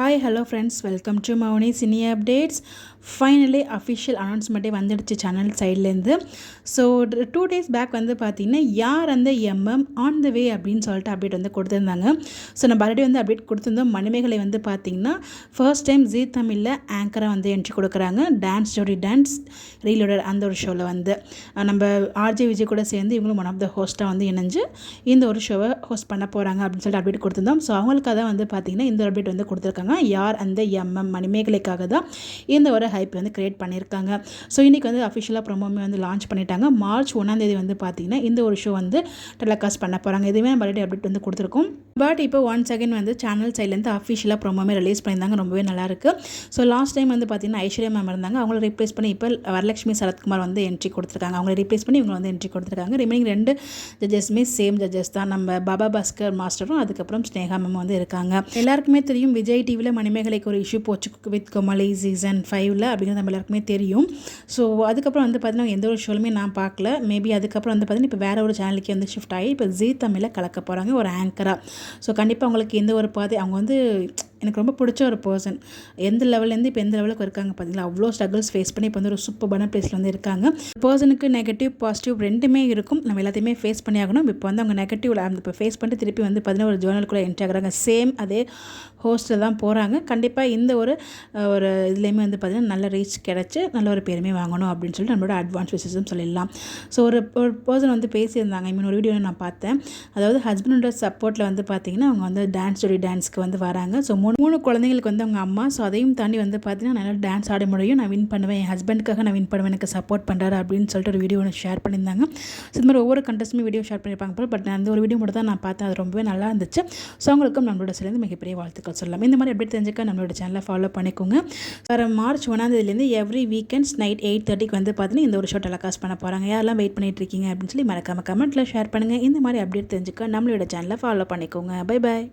Hi hello friends, welcome to Mouni cine updates. Finally official அனௌன்ஸ்மெண்ட்டே வந்துடுச்சு channel சைட்லேருந்து. So 2 days back வந்து பார்த்திங்கன்னா யார் அந்த ஆன் த வே அப்படின்னு சொல்லிட்டு அப்டேட் வந்து கொடுத்துருந்தாங்க. ஸோ நம்ம ஆல்ரெடி வந்து அப்டேட் கொடுத்துருந்தோம். மணிமேகலை வந்து பார்த்திங்கன்னா ஃபர்ஸ்ட் டைம் ஜீ தமிழில் ஆங்கராக வந்து என்ட்ரி கொடுக்குறாங்க. டான்ஸ் ஜோடி டான்ஸ் ரீலோடட் அந்த ஒரு ஷோவில் வந்து நம்ம ஆர்ஜே விஜய் கூட சேர்ந்து இவங்களும் ஒன் ஆஃப் த ஹோஸ்ட்டாக வந்து இணைஞ்சு இந்த ஒரு ஷோவை ஹோஸ்ட் பண்ண போகிறாங்க அப்படின்னு சொல்லிட்டு அப்டேட் கொடுத்துருந்தோம். ஸோ அவங்களுக்காக தான் வந்து பார்த்திங்கன்னா இந்த அப்டேட் வந்து கொடுத்துருக்காங்க. யார் அந்த மணிமேகலைக்காக தான் இந்த ஒரு ஹைப் வந்து கிரியேட் பண்ணியிருக்காங்க. ஸோ இன்றைக்கி வந்து அஃபிஷியலாக ப்ரோமோமே வந்து லான்ச் பண்ணிட்டாங்க. மார்ச் 1 வந்து பார்த்திங்கன்னா இந்த ஒரு ஷோ வந்து டெலிகாஸ்ட் பண்ண போகிறாங்க. இதுவே நம்ம ஆல்ரெடி அப்டேட் வந்து கொடுத்துருக்கோம். பட் இப்போ ஒன்ஸ் அகைன் வந்து சேனல் சைட்லேருந்து அஃபிஷியலாக ப்ரோமோமே ரிலீஸ் பண்ணியிருந்தாங்க. ரொம்பவே நல்லாயிருக்கு. ஸோ லாஸ்ட் டைம் வந்து பார்த்திங்கன்னா ஐஸ்வர்யா மேம் இருந்தாங்க. அவங்கள ரீப்ளேஸ் பண்ணி இப்போ வரலட்சுமி சரத்குமார் வந்து என்ட்ரி கொடுத்துருக்காங்க. அவங்கள ரீப்ளேஸ் பண்ணி இவங்க வந்து என்ட்ரி கொடுத்துருக்காங்க. ரிமைனிங் 2 ஜட்ஜஸ்மே சேம் ஜட்ஜஸ் தான். நம்ம பாபா பாஸ்கர் மாஸ்டரும் அதுக்கப்புறம் ஸ்னேகா மேம் வந்து இருக்காங்க. எல்லாருக்குமே தெரியும் விஜய் டிவியில் மணிமேகலைக்கு ஒரு இஷ்யூ போச்சு வித் கோமாளி சீசன் 5 அப்படிங்கிறது நம்ம எல்லாருக்குமே தெரியும். ஸோ அதுக்கப்புறம் வந்து பார்த்தீங்கன்னா எந்த ஒரு ஷோலுமே நான் பார்க்கல. மேபி அதுக்கப்புறம் வந்து பார்த்தீங்கன்னா இப்போ வேறு ஒரு சேனலுக்கு வந்து ஷிஃப்ட் ஆகி இப்போ ஜீ தமிழில் கலக்க போகிறாங்க ஒரு ஆங்கராக. ஸோ கண்டிப்பாக அவங்களுக்கு எந்த ஒரு பாதை அவங்க வந்து எனக்கு ரொம்ப பிடிச்ச ஒரு பர்சன். எந்த லெவல்லேருந்து இப்போ எந்த லெவலுக்கு இருக்காங்க பார்த்தீங்களா. அவ்வளோ ஸ்ட்ரகிள்ஸ் ஃபேஸ் பண்ணி இப்போ வந்து ஒரு சூப்பரான பிளேஸில் வந்து இருக்காங்க. பர்சனுக்கு நெகட்டிவ் பாசிட்டிவ் ரெண்டுமே இருக்கும். நம்ம எல்லாத்தையுமே ஃபேஸ் பண்ணி ஆகணும். இப்போ வந்து அவங்க நெகட்டிவ் இப்போ ஃபேஸ் பண்ணிட்டு திருப்பி வந்து பார்த்தீங்கன்னா ஒரு ஜேர்னலுக்குள்ளே என்ட்ரி ஆகிறாங்க. சேம் அதே ஹோஸ்ட்டில் தான் போகிறாங்க. கண்டிப்பாக இந்த ஒரு இதுலேயுமே வந்து பார்த்திங்கன்னா நல்ல ரீச் கிடச்சி நல்ல ஒரு பேருமே வாங்கணும் அப்படின்னு சொல்லிட்டு நம்மளோட அட்வான்ஸ் விஷயம் சொல்லிடலாம். ஸோ ஒரு பர்சன் வந்து பேசியிருந்தாங்க. ஒரு வீடியோ நான் பார்த்தேன். அதாவது ஹஸ்பண்டோட சப்போர்ட்டில் வந்து பார்த்திங்கன்னா அவங்க வந்து டான்ஸ் ஜோடி டான்ஸ்க்கு வந்து வராங்க. ஸோ 3 குழந்தைங்களுக்கு வந்து அவங்க அம்மா. ஸோ அதையும் தாண்டி வந்து பார்த்தீங்கன்னா நல்லா டான்ஸ் ஆட முடியும், நான் வின் பண்ணுவேன், என் ஹஸ்பண்டுக்காக நான் வின் பண்ணுவேன், எனக்கு சப்போர்ட் பண்ணுறாரு அப்படின்னு சொல்லிட்டு ஒரு வீடியோ ஒன்று ஷேர் பண்ணியிருந்தாங்க. ஸோ இது மாதிரி ஒவ்வொரு கண்டஸ்ட்டுமே வீடியோ ஷேர் பண்ணியிருப்பாங்க. பட் அந்த ஒரு வீடியோ மட்டும் தான் நான் பார்த்தேன். அது ரொம்பவே நல்லா இருந்துச்சு. ஸோ அவங்களுக்கும் நம்மளோட சேர்ந்து மிகப்பெரிய வாழ்த்துக்கள் சொல்லலாம். இந்த மாதிரி எப்படி தெரிஞ்சுக்க நம்மளோட சேனலை ஃபாலோ பண்ணிக்கோங்க. வர மார்ச் 1 எவ்ரி வீக்கெண்ட்ஸ் நைட் 8:30 வந்து பார்த்தீங்கன்னா இந்த ஒரு ஷோ டெலிகாஸ்ட் பண்ண போகிறாங்க. யாரெல்லாம் வெயிட் பண்ணிட்டு இருக்கீங்க அப்படின்னு சொல்லி மறக்காம கமெண்ட்டில் ஷேர் பண்ணுங்கள். இந்த மாதிரி அப்டேட் தெரிஞ்சுக்க நம்மளோட சேனலை ஃபாலோ பண்ணிக்கோங்க. Bye bye.